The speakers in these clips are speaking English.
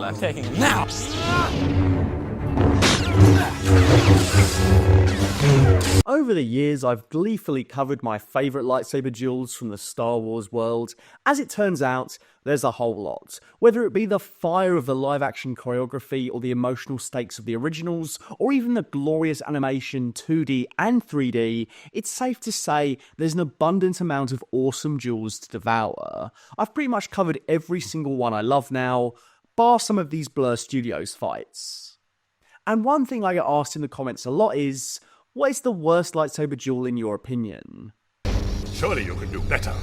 I'm taking it now! Over the years, I've gleefully covered my favourite lightsaber duels from the Star Wars world. As it turns out, there's a whole lot. Whether it be the fire of the live-action choreography or the emotional stakes of the originals, or even the glorious animation 2D and 3D, it's safe to say there's an abundant amount of awesome duels to devour. I've pretty much covered every single one I love now, bar some of these Blur Studios fights. And one thing I get asked in the comments a lot is, what is the worst lightsaber duel in your opinion? Surely you can do better.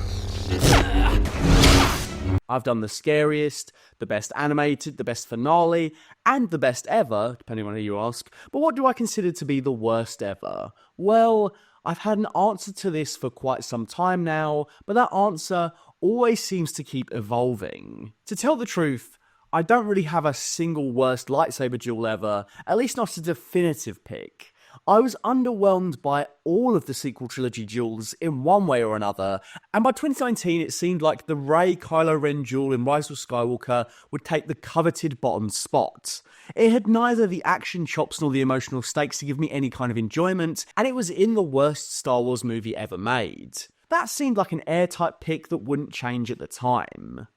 I've done the scariest, the best animated, the best finale, and the best ever, depending on who you ask. But what do I consider to be the worst ever? Well, I've had an answer to this for quite some time now, but that answer always seems to keep evolving. To tell the truth, I don't really have a single worst lightsaber duel ever, at least not a definitive pick. I was underwhelmed by all of the sequel trilogy duels in one way or another, and by 2019 it seemed like the Rey-Kylo Ren duel in Rise of Skywalker would take the coveted bottom spot. It had neither the action chops nor the emotional stakes to give me any kind of enjoyment, and it was in the worst Star Wars movie ever made. That seemed like an airtight pick that wouldn't change at the time.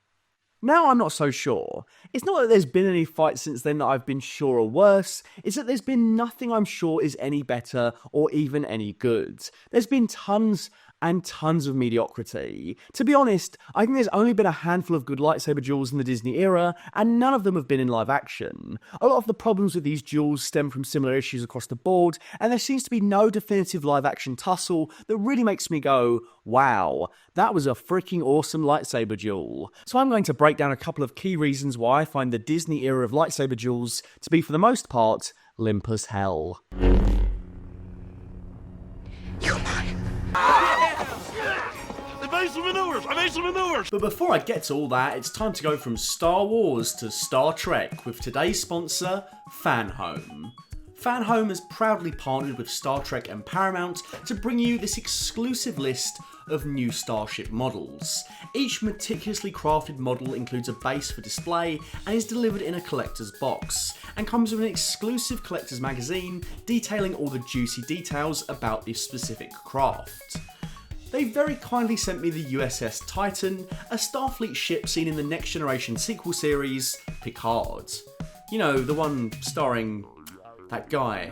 Now I'm not so sure. It's not that there's been any fights since then that I've been sure are worse, it's that there's been nothing I'm sure is any better or even any good. There's been tons and tons of mediocrity. To be honest, I think there's only been a handful of good lightsaber duels in the Disney era, and none of them have been in live action. A lot of the problems with these duels stem from similar issues across the board, and there seems to be no definitive live action tussle that really makes me go, wow, that was a freaking awesome lightsaber duel. So I'm going to break down a couple of key reasons why I find the Disney era of lightsaber duels to be, for the most part, limp as hell. You're mine. I made some maneuvers! But before I get to all that, it's time to go from Star Wars to Star Trek with today's sponsor, FanHome. FanHome has proudly partnered with Star Trek and Paramount to bring you this exclusive list of new Starship models. Each meticulously crafted model includes a base for display and is delivered in a collector's box, and comes with an exclusive collector's magazine detailing all the juicy details about this specific craft. They very kindly sent me the USS Titan, a Starfleet ship seen in the Next Generation sequel series, Picard. You know, the one starring that guy.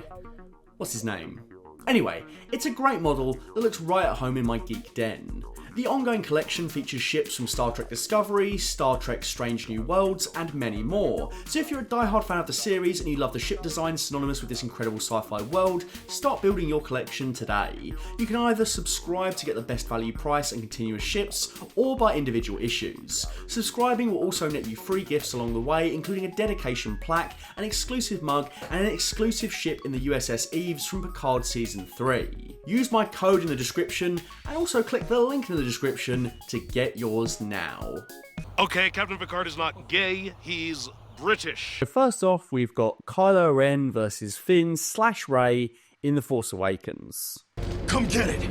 What's his name? Anyway, it's a great model that looks right at home in my geek den. The ongoing collection features ships from Star Trek Discovery, Star Trek Strange New Worlds, and many more. So if you're a diehard fan of the series and you love the ship design synonymous with this incredible sci-fi world, start building your collection today. You can either subscribe to get the best value price and continuous ships, or buy individual issues. Subscribing will also net you free gifts along the way, including a dedication plaque, an exclusive mug, and an exclusive ship in the USS Eves from Picard Season 3. Use my code in the description, and also click the link in the description to get yours now. Okay, Captain Picard is not gay, he's British. So first off, we've got Kylo Ren versus Finn/Rey in The Force Awakens. Come get it!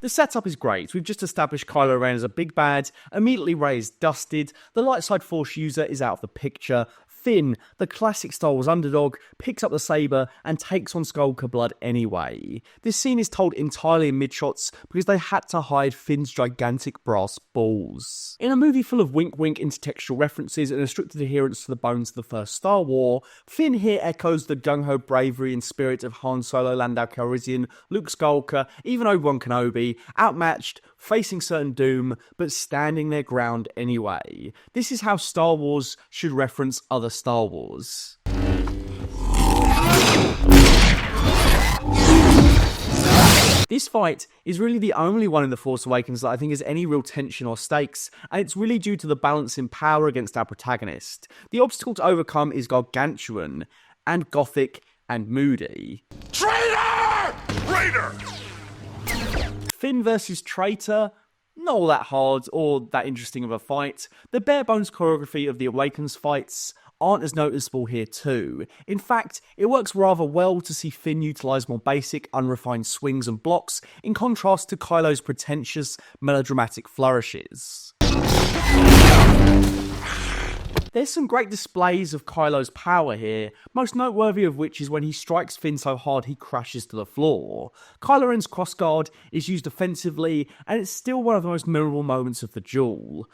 The setup is great. We've just established Kylo Ren as a big bad, immediately Rey is dusted, the light side Force user is out of the picture, Finn, the classic Star Wars underdog, picks up the saber and takes on Skywalker blood anyway. This scene is told entirely in mid-shots because they had to hide Finn's gigantic brass balls. In a movie full of wink-wink intertextual references and a strict adherence to the bones of the first Star Wars, Finn here echoes the gung-ho bravery and spirit of Han Solo, Lando Calrissian, Luke Skywalker, even Obi-Wan Kenobi, outmatched, facing certain doom, but standing their ground anyway. This is how Star Wars should reference other Star Wars. This fight is really the only one in The Force Awakens that I think has any real tension or stakes, and it's really due to the balance in power against our protagonist. The obstacle to overcome is gargantuan, and gothic, and moody. Traitor! Traitor! Finn versus Traitor, not all that hard or that interesting of a fight. The bare bones choreography of the Awakens fights aren't as noticeable here too. In fact, it works rather well to see Finn utilise more basic, unrefined swings and blocks, in contrast to Kylo's pretentious, melodramatic flourishes. There's some great displays of Kylo's power here, most noteworthy of which is when he strikes Finn so hard he crashes to the floor. Kylo Ren's crossguard is used offensively, and it's still one of the most memorable moments of the duel.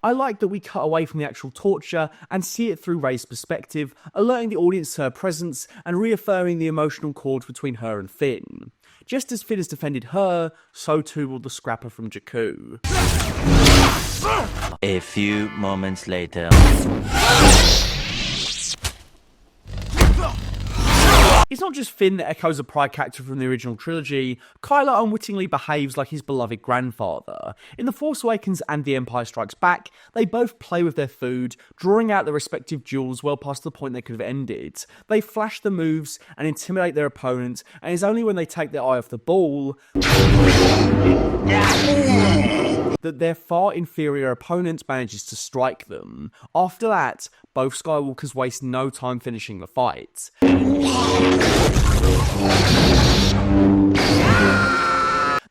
I like that we cut away from the actual torture and see it through Rey's perspective, alerting the audience to her presence and reaffirming the emotional chords between her and Finn. Just as Finn has defended her, so too will the scrapper from Jakku. A few moments later. It's not just Finn that echoes a pride character from the original trilogy. Kylo unwittingly behaves like his beloved grandfather. In The Force Awakens and The Empire Strikes Back, they both play with their food, drawing out their respective duels well past the point they could have ended. They flash the moves and intimidate their opponent, and it's only when they take their eye off the ball that their far inferior opponent manages to strike them. After that, both Skywalkers waste no time finishing the fight.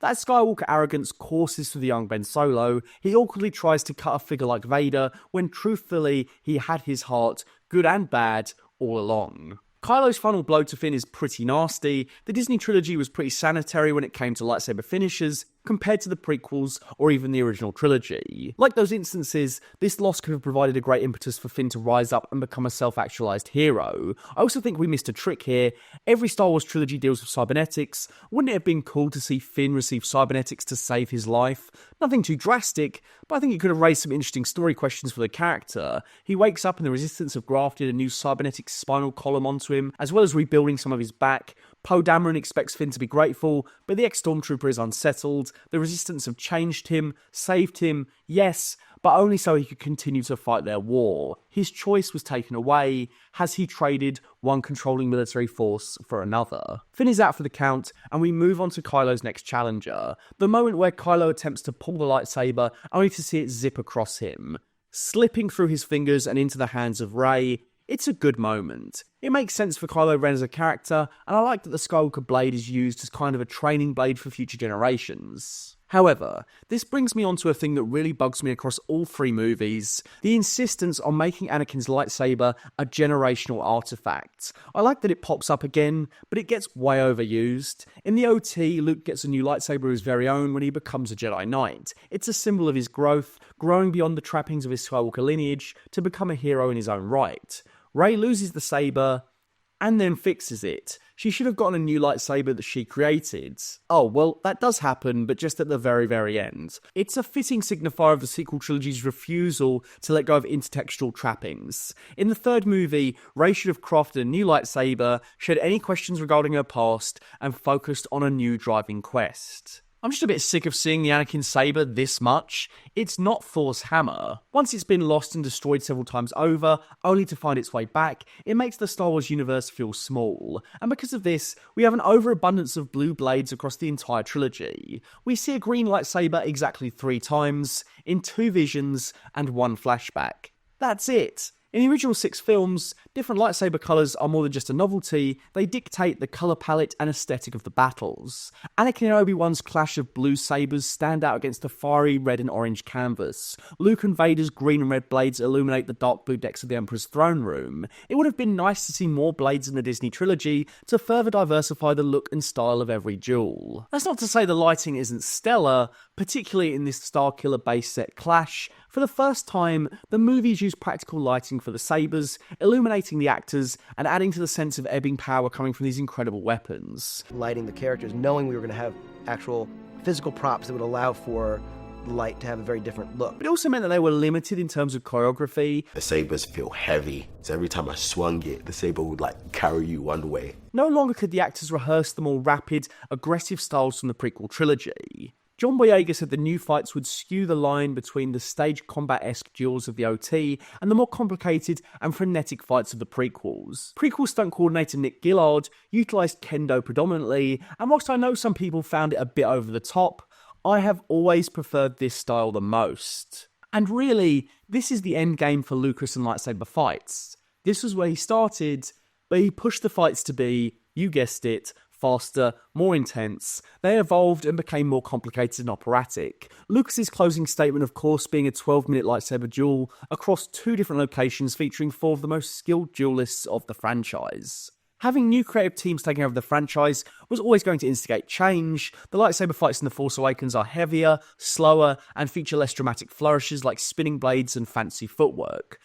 That Skywalker arrogance courses through the young Ben Solo. He awkwardly tries to cut a figure like Vader, when truthfully, he had his heart, good and bad, all along. Kylo's final blow to Finn is pretty nasty. The Disney trilogy was pretty sanitary when it came to lightsaber finishes, compared to the prequels or even the original trilogy. Like those instances, this loss could have provided a great impetus for Finn to rise up and become a self-actualized hero. I also think we missed a trick here. Every Star Wars trilogy deals with cybernetics. Wouldn't it have been cool to see Finn receive cybernetics to save his life? Nothing too drastic, but I think it could have raised some interesting story questions for the character. He wakes up and the Resistance have grafted a new cybernetic spinal column onto him, as well as rebuilding some of his back. Poe Dameron expects Finn to be grateful, but the ex-Stormtrooper is unsettled. The Resistance have changed him, saved him, yes, but only so he could continue to fight their war. His choice was taken away. Has he traded one controlling military force for another? Finn is out for the count, and we move on to Kylo's next challenger. The moment where Kylo attempts to pull the lightsaber, only to see it zip across him, slipping through his fingers and into the hands of Rey. It's a good moment. It makes sense for Kylo Ren as a character, and I like that the Skywalker blade is used as kind of a training blade for future generations. However, this brings me on to a thing that really bugs me across all three movies, the insistence on making Anakin's lightsaber a generational artifact. I like that it pops up again, but it gets way overused. In the OT, Luke gets a new lightsaber of his very own when he becomes a Jedi Knight. It's a symbol of his growth, growing beyond the trappings of his Skywalker lineage to become a hero in his own right. Rey loses the saber, and then fixes it. She should have gotten a new lightsaber that she created. Oh, well, that does happen, but just at the very, very end. It's a fitting signifier of the sequel trilogy's refusal to let go of intertextual trappings. In the third movie, Rey should have crafted a new lightsaber, shed any questions regarding her past, and focused on a new driving quest. I'm just a bit sick of seeing the Anakin saber this much. It's not Thor's hammer. Once it's been lost and destroyed several times over, only to find its way back, it makes the Star Wars universe feel small. And because of this, we have an overabundance of blue blades across the entire trilogy. We see a green lightsaber exactly 3 times, in 2 visions and 1 flashback. That's it. In the original 6 films, different lightsaber colours are more than just a novelty, they dictate the colour palette and aesthetic of the battles. Anakin and Obi-Wan's clash of blue sabres stand out against the fiery red and orange canvas. Luke and Vader's green and red blades illuminate the dark blue decks of the Emperor's throne room. It would have been nice to see more blades in the Disney trilogy to further diversify the look and style of every duel. That's not to say the lighting isn't stellar, particularly in this Starkiller base set clash. For the first time, the movies use practical lighting for the sabres, illuminating the actors and adding to the sense of ebbing power coming from these incredible weapons. Lighting the characters, knowing we were going to have actual physical props that would allow for the light to have a very different look. But it also meant that they were limited in terms of choreography. The sabers feel heavy, so every time I swung it, the saber would carry you one way. No longer could the actors rehearse the more rapid, aggressive styles from the prequel trilogy. John Boyega said the new fights would skew the line between the stage combat-esque duels of the OT and the more complicated and frenetic fights of the prequels. Prequel stunt coordinator Nick Gillard utilised kendo predominantly, and whilst I know some people found it a bit over the top, I have always preferred this style the most. And really, this is the end game for Lucas and lightsaber fights. This was where he started, but he pushed the fights to be, you guessed it, faster, more intense. They evolved and became more complicated and operatic. Lucas's closing statement, of course, being a 12-minute lightsaber duel across 2 different locations featuring 4 of the most skilled duelists of the franchise. Having new creative teams taking over the franchise was always going to instigate change. The lightsaber fights in The Force Awakens are heavier, slower, and feature less dramatic flourishes like spinning blades and fancy footwork.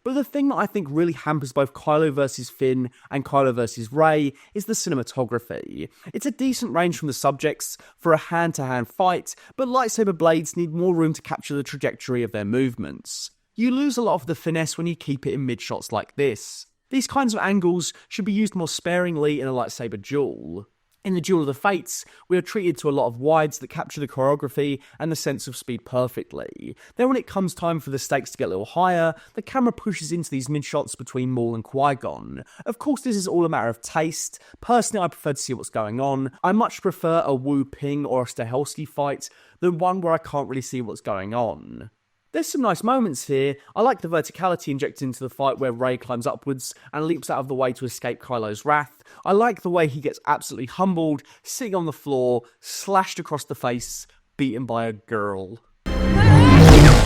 But the thing that I think really hampers both Kylo vs. Finn and Kylo vs. Rey is the cinematography. It's a decent range from the subjects for a hand-to-hand fight, but lightsaber blades need more room to capture the trajectory of their movements. You lose a lot of the finesse when you keep it in mid-shots like this. These kinds of angles should be used more sparingly in a lightsaber duel. In the Duel of the Fates, we are treated to a lot of wides that capture the choreography and the sense of speed perfectly. Then when it comes time for the stakes to get a little higher, the camera pushes into these mid-shots between Maul and Qui-Gon. Of course, this is all a matter of taste. Personally, I prefer to see what's going on. I much prefer a Wu Ping or a Stahelski fight than one where I can't really see what's going on. There's some nice moments here. I like the verticality injected into the fight where Rey climbs upwards and leaps out of the way to escape Kylo's wrath. I like the way he gets absolutely humbled, sitting on the floor, slashed across the face, beaten by a girl. I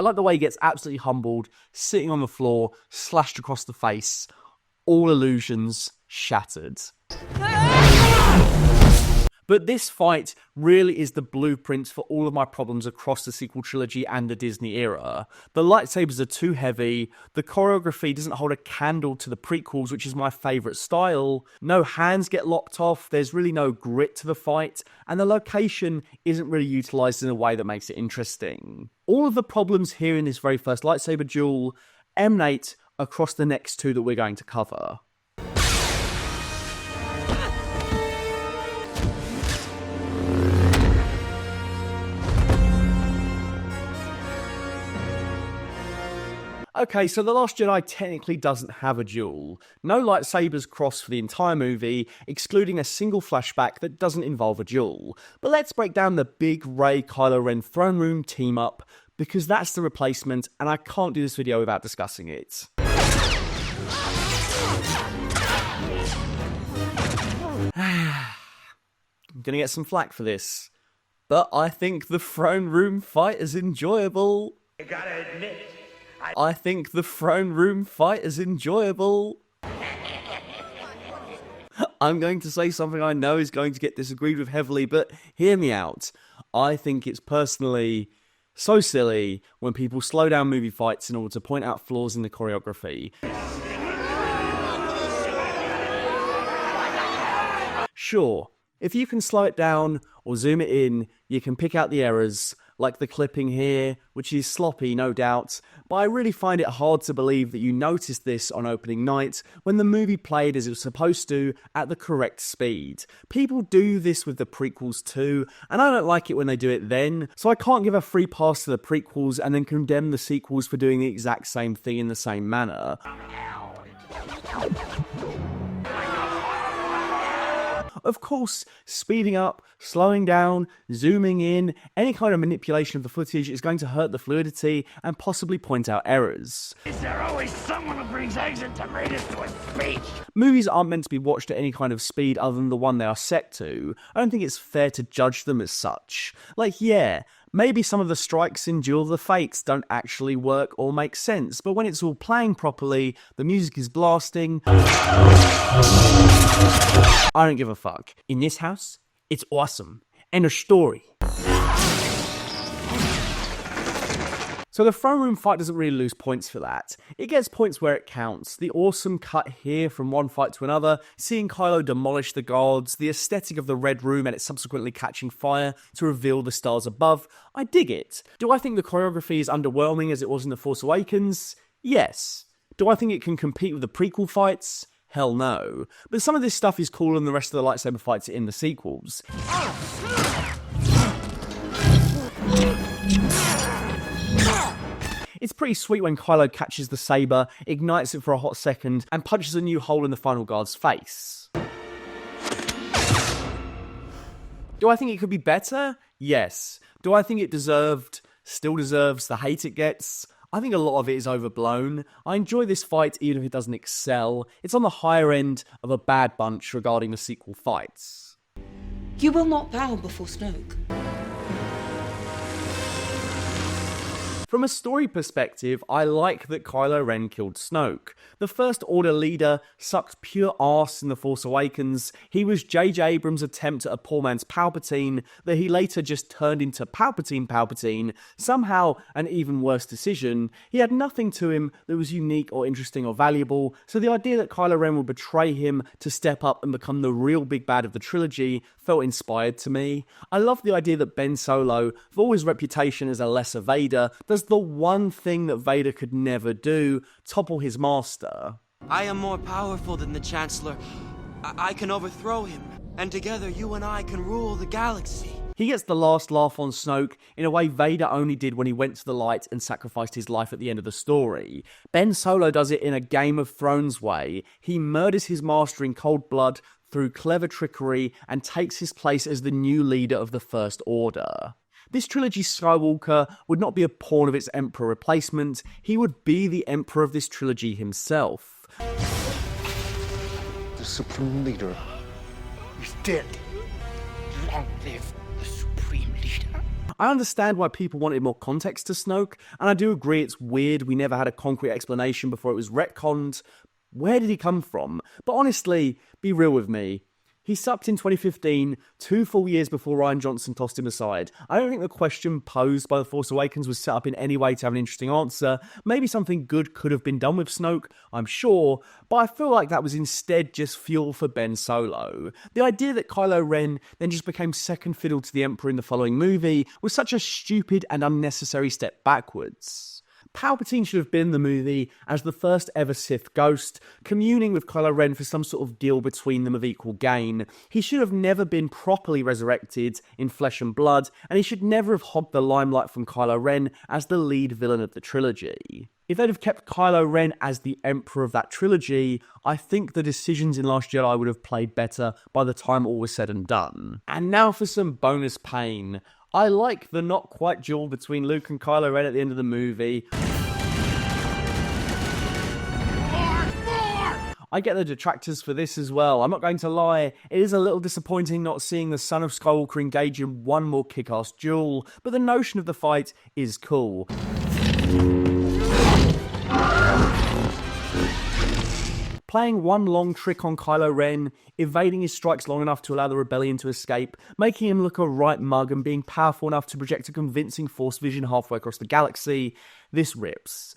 like the way he gets absolutely humbled, sitting on the floor, slashed across the face. All illusions shattered. But this fight really is the blueprint for all of my problems across the sequel trilogy and the Disney era. The lightsabers are too heavy, the choreography doesn't hold a candle to the prequels, which is my favourite style, no hands get locked off, there's really no grit to the fight, and the location isn't really utilised in a way that makes it interesting. All of the problems here in this very first lightsaber duel emanate across the next 2 that we're going to cover. Okay, so The Last Jedi technically doesn't have a duel. No lightsabers cross for the entire movie, excluding a single flashback that doesn't involve a duel. But let's break down the big Rey-Kylo Ren throne room team-up, because that's the replacement, and I can't do this video without discussing it. I'm gonna get some flack for this, but I think the throne room fight is enjoyable. You gotta admit, I think the throne room fight is enjoyable. I'm going to say something I know is going to get disagreed with heavily, but hear me out. I think it's personally so silly when people slow down movie fights in order to point out flaws in the choreography. Sure, if you can slow it down or zoom it in, you can pick out the errors, like the clipping here, which is sloppy, no doubt, but I really find it hard to believe that you noticed this on opening night when the movie played as it was supposed to at the correct speed. People do this with the prequels too, and I don't like it when they do it then, so I can't give a free pass to the prequels and then condemn the sequels for doing the exact same thing in the same manner. Of course, speeding up, slowing down, zooming in, any kind of manipulation of the footage is going to hurt the fluidity and possibly point out errors. is there always someone who brings eggs and tomatoes to a speech? Movies aren't meant to be watched at any kind of speed other than the one they are set to. I don't think it's fair to judge them as such. Like, yeah, maybe some of the strikes in Duel of the Fates don't actually work or make sense, but when it's all playing properly, the music is blasting, I don't give a fuck. In this house, it's awesome. End of story. So the throne room fight doesn't really lose points for that. It gets points where it counts. The awesome cut here from one fight to another, seeing Kylo demolish the guards, the aesthetic of the Red Room and it subsequently catching fire to reveal the stars above, I dig it. Do I think the choreography is underwhelming as it was in The Force Awakens? Yes. Do I think it can compete with the prequel fights? Hell no. But some of this stuff is cooler than the rest of the lightsaber fights in the sequels. It's pretty sweet when Kylo catches the saber, ignites it for a hot second, and punches a new hole in the final guard's face. Do I think it could be better? Yes. Do I think it still deserves the hate it gets? I think a lot of it is overblown. I enjoy this fight even if it doesn't excel. It's on the higher end of a bad bunch regarding the sequel fights. You will not bow before Snoke. From a story perspective, I like that Kylo Ren killed Snoke. The First Order leader sucked pure arse in The Force Awakens. He was J.J. Abrams' attempt at a poor man's Palpatine that he later just turned into Palpatine, somehow an even worse decision. He had nothing to him that was unique or interesting or valuable, so the idea that Kylo Ren would betray him to step up and become the real big bad of the trilogy felt inspired to me. I love the idea that Ben Solo, for all his reputation as a lesser Vader, does the one thing that Vader could never do, topple his master. I am more powerful than the Chancellor. I can overthrow him, and together you and I can rule the galaxy. He gets the last laugh on Snoke in a way Vader only did when he went to the light and sacrificed his life at the end of the story. Ben Solo does it in a Game of Thrones way. He murders his master in cold blood through clever trickery and takes his place as the new leader of the First Order. This trilogy Skywalker would not be a pawn of its Emperor replacement, he would be the Emperor of this trilogy himself. The Supreme Leader is dead. Long live the Supreme Leader. I understand why people wanted more context to Snoke, and I do agree it's weird we never had a concrete explanation before it was retconned. Where did he come from? But honestly, be real with me. He sucked in 2015, 2 full years before Rian Johnson tossed him aside. I don't think the question posed by The Force Awakens was set up in any way to have an interesting answer. Maybe something good could have been done with Snoke, I'm sure, but I feel like that was instead just fuel for Ben Solo. The idea that Kylo Ren then just became second fiddle to the Emperor in the following movie was such a stupid and unnecessary step backwards. Palpatine should have been in the movie as the first ever Sith ghost, communing with Kylo Ren for some sort of deal between them of equal gain. He should have never been properly resurrected in flesh and blood, and he should never have hogged the limelight from Kylo Ren as the lead villain of the trilogy. If they'd have kept Kylo Ren as the Emperor of that trilogy, I think the decisions in Last Jedi would have played better by the time all was said and done. And now for some bonus pain. I like the not quite duel between Luke and Kylo Ren at the end of the movie. I get the detractors for this as well. I'm not going to lie, it is a little disappointing not seeing the son of Skywalker engage in one more kick-ass duel, but the notion of the fight is cool. Playing one long trick on Kylo Ren, evading his strikes long enough to allow the rebellion to escape, making him look a right mug and being powerful enough to project a convincing Force vision halfway across the galaxy, this rips.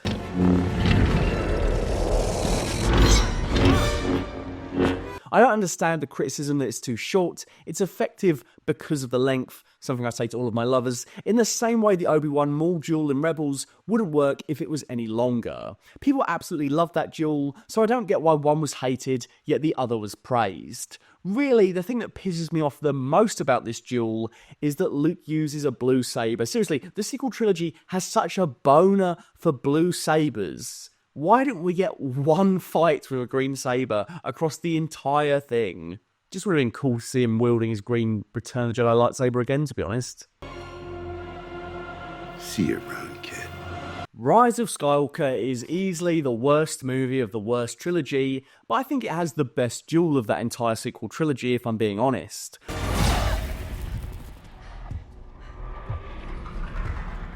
I don't understand the criticism that it's too short. It's effective because of the length, something I say to all of my lovers, in the same way the Obi-Wan Maul duel in Rebels wouldn't work if it was any longer. People absolutely loved that duel, so I don't get why one was hated, yet the other was praised. Really, the thing that pisses me off the most about this duel is that Luke uses a blue saber. Seriously, the sequel trilogy has such a boner for blue sabers. Why didn't we get one fight with a green saber across the entire thing? Just would have been cool to see him wielding his green Return of the Jedi lightsaber again, to be honest. See you around, kid. Rise of Skywalker is easily the worst movie of the worst trilogy, but I think it has the best duel of that entire sequel trilogy, if I'm being honest.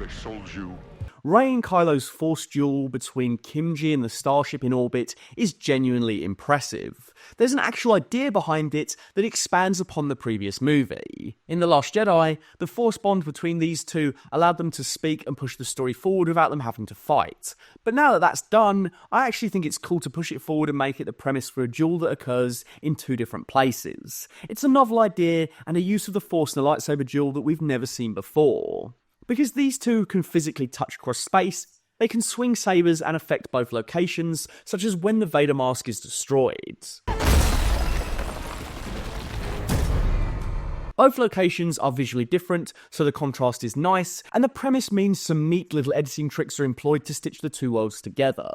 They sold you. Rey and Kylo's Force duel between Kimji and the starship in orbit is genuinely impressive. There's an actual idea behind it that expands upon the previous movie. In The Last Jedi, the Force bond between these two allowed them to speak and push the story forward without them having to fight. But now that that's done, I actually think it's cool to push it forward and make it the premise for a duel that occurs in 2 different places. It's a novel idea and a use of the Force in a lightsaber duel that we've never seen before. Because these two can physically touch across space, they can swing sabers and affect both locations, such as when the Vader mask is destroyed. Both locations are visually different, so the contrast is nice, and the premise means some neat little editing tricks are employed to stitch the two worlds together.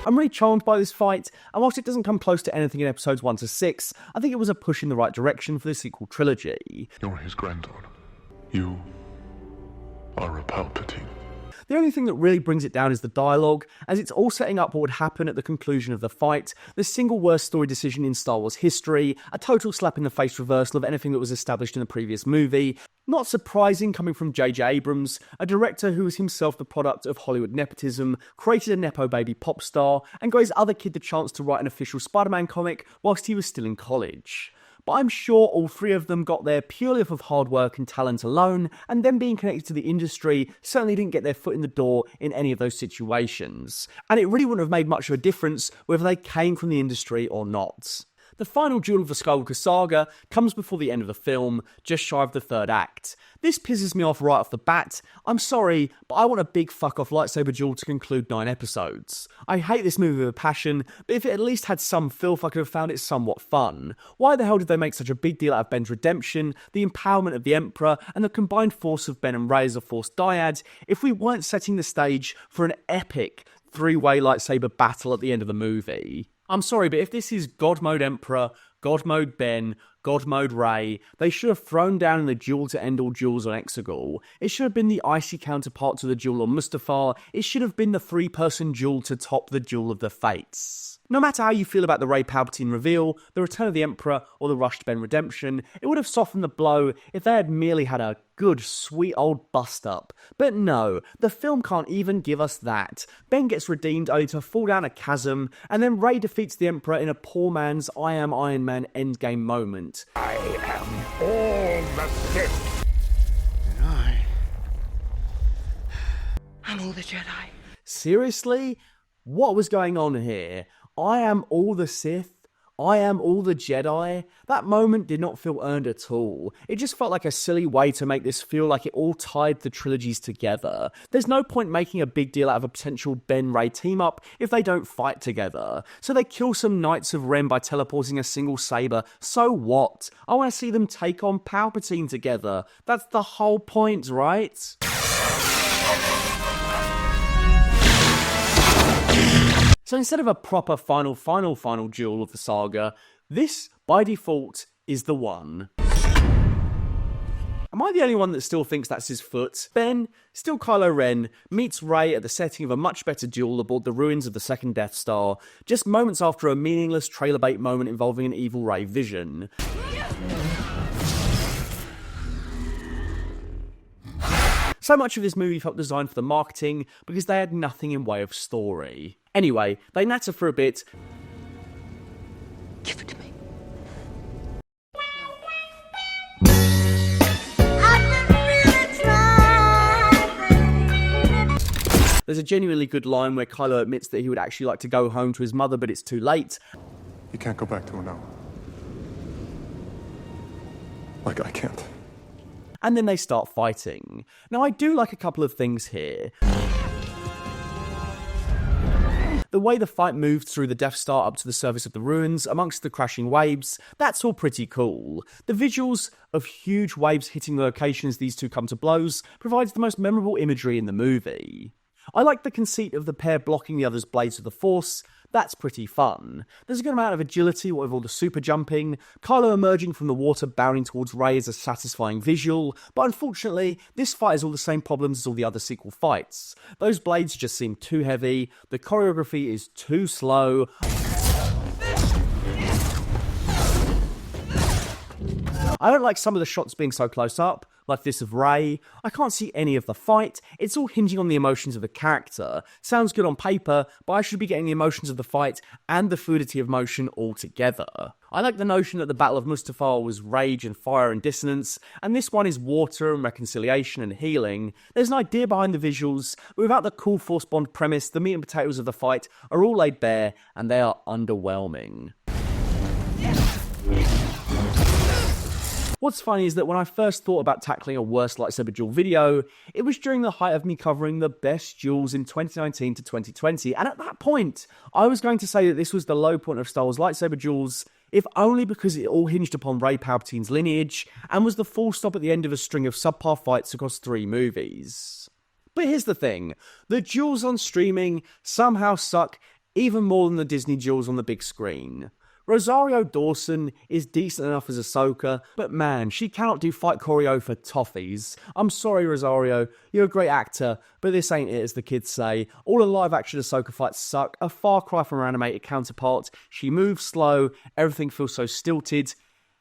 I'm really charmed by this fight, and whilst it doesn't come close to anything in episodes 1 to 6, I think it was a push in the right direction for the sequel trilogy. You're his granddaughter. You are a Palpatine. The only thing that really brings it down is the dialogue, as it's all setting up what would happen at the conclusion of the fight, the single worst story decision in Star Wars history, a total slap in the face reversal of anything that was established in the previous movie. Not surprising coming from J.J. Abrams, a director who was himself the product of Hollywood nepotism, created a nepo baby pop star, and got his other kid the chance to write an official Spider-Man comic whilst he was still in college. But I'm sure all three of them got there purely off of hard work and talent alone, and them being connected to the industry certainly didn't get their foot in the door in any of those situations. And it really wouldn't have made much of a difference whether they came from the industry or not. The final duel of the Skywalker saga comes before the end of the film, just shy of the third act. This pisses me off right off the bat. I'm sorry, but I want a big fuck off lightsaber duel to conclude 9 episodes. I hate this movie with a passion, but if it at least had some filth, I could have found it somewhat fun. Why the hell did they make such a big deal out of Ben's redemption, the empowerment of the Emperor, and the combined force of Ben and Rey as a Force dyad, if we weren't setting the stage for an epic 3-way lightsaber battle at the end of the movie? I'm sorry, but if this is God Mode Emperor, God Mode Ben, God Mode Rey, they should have thrown down in the duel to end all duels on Exegol. It should have been the icy counterpart to the duel on Mustafar. It should have been the 3-person duel to top the Duel of the Fates. No matter how you feel about the Rey Palpatine reveal, the Return of the Emperor, or the rushed Ben redemption, it would have softened the blow if they had merely had a good, sweet old bust-up. But no, the film can't even give us that. Ben gets redeemed only to fall down a chasm, and then Rey defeats the Emperor in a poor man's I Am Iron Man endgame moment. I am all the Sith. And I'm all the Jedi. Seriously? What was going on here? I am all the Sith? I am all the Jedi? That moment did not feel earned at all. It just felt like a silly way to make this feel like it all tied the trilogies together. There's no point making a big deal out of a potential Ben-Rey team-up if they don't fight together. So they kill some Knights of Ren by teleporting a single saber. So what? I want to see them take on Palpatine together. That's the whole point, right? So instead of a proper final duel of the saga, this, by default, is the one. Am I the only one that still thinks that's his foot? Ben, still Kylo Ren, meets Rey at the setting of a much better duel aboard the ruins of the second Death Star, just moments after a meaningless trailer bait moment involving an evil Rey vision. So much of this movie felt designed for the marketing because they had nothing in way of story. Anyway, they natter for a bit. Give it to me. There's a genuinely good line where Kylo admits that he would actually like to go home to his mother, but it's too late. You can't go back to her now. Like, I can't. And then they start fighting. Now, I do like a couple of things here. The way the fight moved through the Death Star up to the surface of the ruins, amongst the crashing waves, that's all pretty cool. The visuals of huge waves hitting the location as these two come to blows provides the most memorable imagery in the movie. I like the conceit of the pair blocking the other's blades with the Force. That's pretty fun. There's a good amount of agility with all the super jumping. Kylo emerging from the water bounding towards Rey is a satisfying visual, but unfortunately, this fight has all the same problems as all the other sequel fights. Those blades just seem too heavy, the choreography is too slow. I don't like some of the shots being so close up, like this of Rey. I can't see any of the fight. It's all hinging on the emotions of the character. Sounds good on paper, but I should be getting the emotions of the fight and the fluidity of motion all together. I like the notion that the Battle of Mustafar was rage and fire and dissonance, and this one is water and reconciliation and healing. There's an idea behind the visuals, but without the cool Force Bond premise, the meat and potatoes of the fight are all laid bare, and they are underwhelming. What's funny is that when I first thought about tackling a worst lightsaber duel video, it was during the height of me covering the best duels in 2019 to 2020, and at that point, I was going to say that this was the low point of Star Wars lightsaber duels, if only because it all hinged upon Rey Palpatine's lineage, and was the full stop at the end of a string of subpar fights across 3 movies. But here's the thing, the duels on streaming somehow suck even more than the Disney duels on the big screen. Rosario Dawson is decent enough as Ahsoka, but man, she cannot do fight choreo for toffees. I'm sorry, Rosario, you're a great actor, but this ain't it, as the kids say. All the live-action Ahsoka fights suck, a far cry from her animated counterpart. She moves slow, everything feels so stilted,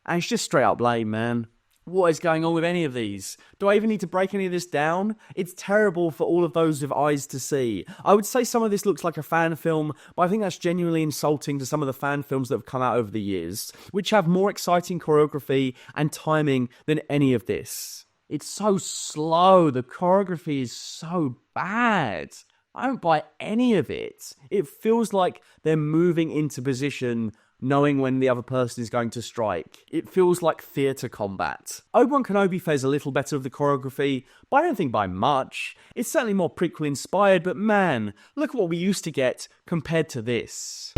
and it's just straight up lame, man. What is going on with any of these? Do I even need to break any of this down? It's terrible for all of those with eyes to see. I would say some of this looks like a fan film, but I think that's genuinely insulting to some of the fan films that have come out over the years, which have more exciting choreography and timing than any of this. It's so slow, the choreography is so bad. I don't buy any of it. It feels like they're moving into position knowing when the other person is going to strike. It feels like theatre combat. Obi-Wan Kenobi fares a little better with the choreography, but I don't think by much. It's certainly more prequel inspired, but man, look at what we used to get compared to this.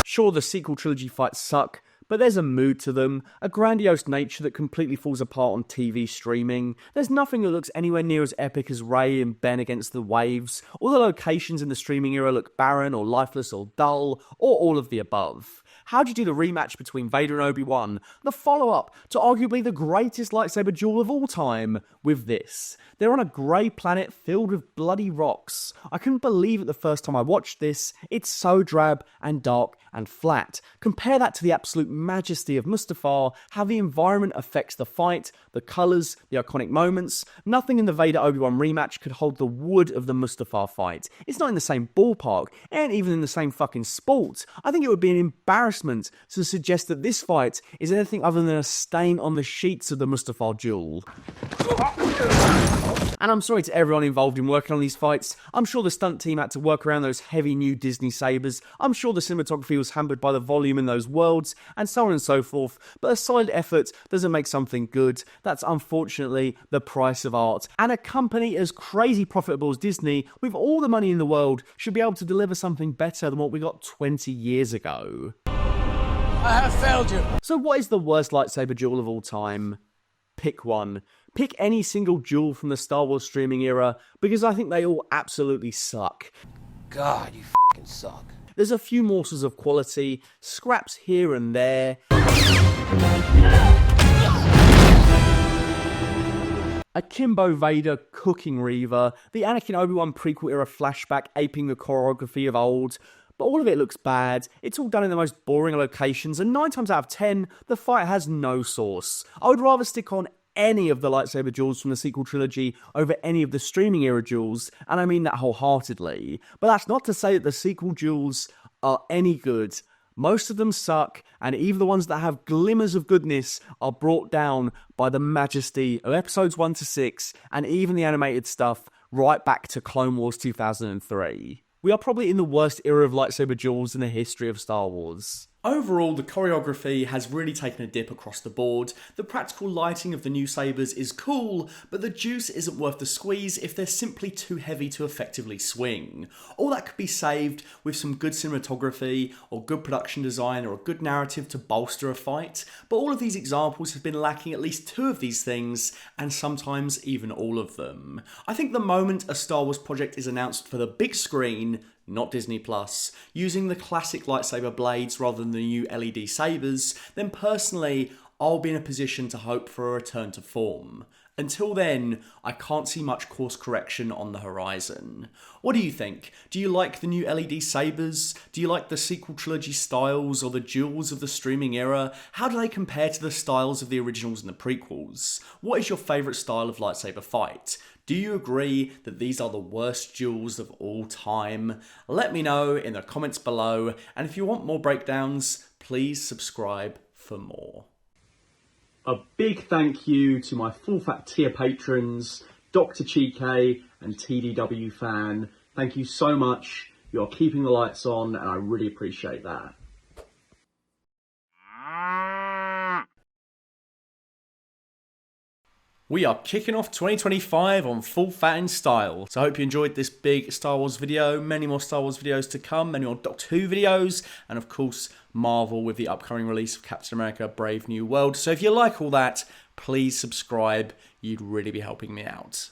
Sure, the sequel trilogy fights suck, but there's a mood to them, a grandiose nature that completely falls apart on TV streaming. There's nothing that looks anywhere near as epic as Rey and Ben against the waves. All the locations in the streaming era look barren or lifeless or dull, or all of the above. How do you do the rematch between Vader and Obi-Wan, the follow-up to arguably the greatest lightsaber duel of all time, with this? They're on a grey planet filled with bloody rocks. I couldn't believe it the first time I watched this. It's so drab and dark and flat. Compare that to the absolute majesty of Mustafar, how the environment affects the fight, the colours, the iconic moments. Nothing in the Vader Obi-Wan rematch could hold the wood of the Mustafar fight. It's not in the same ballpark, and even in the same fucking sport. I think it would be an embarrassment to suggest that this fight is anything other than a stain on the sheets of the Mustafar duel. And I'm sorry to everyone involved in working on these fights. I'm sure the stunt team had to work around those heavy new Disney sabers. I'm sure the cinematography was hampered by the volume in those worlds, and so on and so forth. But a solid effort doesn't make something good. That's unfortunately the price of art. And a company as crazy profitable as Disney, with all the money in the world, should be able to deliver something better than what we got 20 years ago. I have failed you. So what is the worst lightsaber duel of all time? Pick one. Pick any single duel from the Star Wars streaming era, because I think they all absolutely suck. God, you fucking suck. There's a few morsels of quality, scraps here and there. Akimbo Vader cooking Reva, the Anakin Obi-Wan prequel era flashback aping the choreography of old. But all of it looks bad, it's all done in the most boring locations, and 9 times out of 10, the fight has no source. I would rather stick on any of the lightsaber duels from the sequel trilogy over any of the streaming era duels, and I mean that wholeheartedly. But that's not to say that the sequel duels are any good. Most of them suck, and even the ones that have glimmers of goodness are brought down by the majesty of episodes 1 to 6, and even the animated stuff right back to Clone Wars 2003. We are probably in the worst era of lightsaber duels in the history of Star Wars. Overall, the choreography has really taken a dip across the board. The practical lighting of the new sabers is cool, but the juice isn't worth the squeeze if they're simply too heavy to effectively swing. All that could be saved with some good cinematography, or good production design, or a good narrative to bolster a fight, but all of these examples have been lacking at least 2 of these things, and sometimes even all of them. I think the moment a Star Wars project is announced for the big screen, not Disney Plus, using the classic lightsaber blades rather than the new LED sabers, then personally, I'll be in a position to hope for a return to form. Until then, I can't see much course correction on the horizon. What do you think? Do you like the new LED sabers? Do you like the sequel trilogy styles or the duels of the streaming era? How do they compare to the styles of the originals and the prequels? What is your favourite style of lightsaber fight? Do you agree that these are the worst duels of all time? Let me know in the comments below, and if you want more breakdowns, please subscribe for more. A big thank you to my full fat tier patrons, Dr. Chike and TDW Fan. Thank you so much. You're keeping the lights on, and I really appreciate that. We are kicking off 2025 on full fat in style. So I hope you enjoyed this big Star Wars video. Many more Star Wars videos to come, many more Doctor Who videos, and of course Marvel with the upcoming release of Captain America Brave New World. So if you like all that, please subscribe. You'd really be helping me out.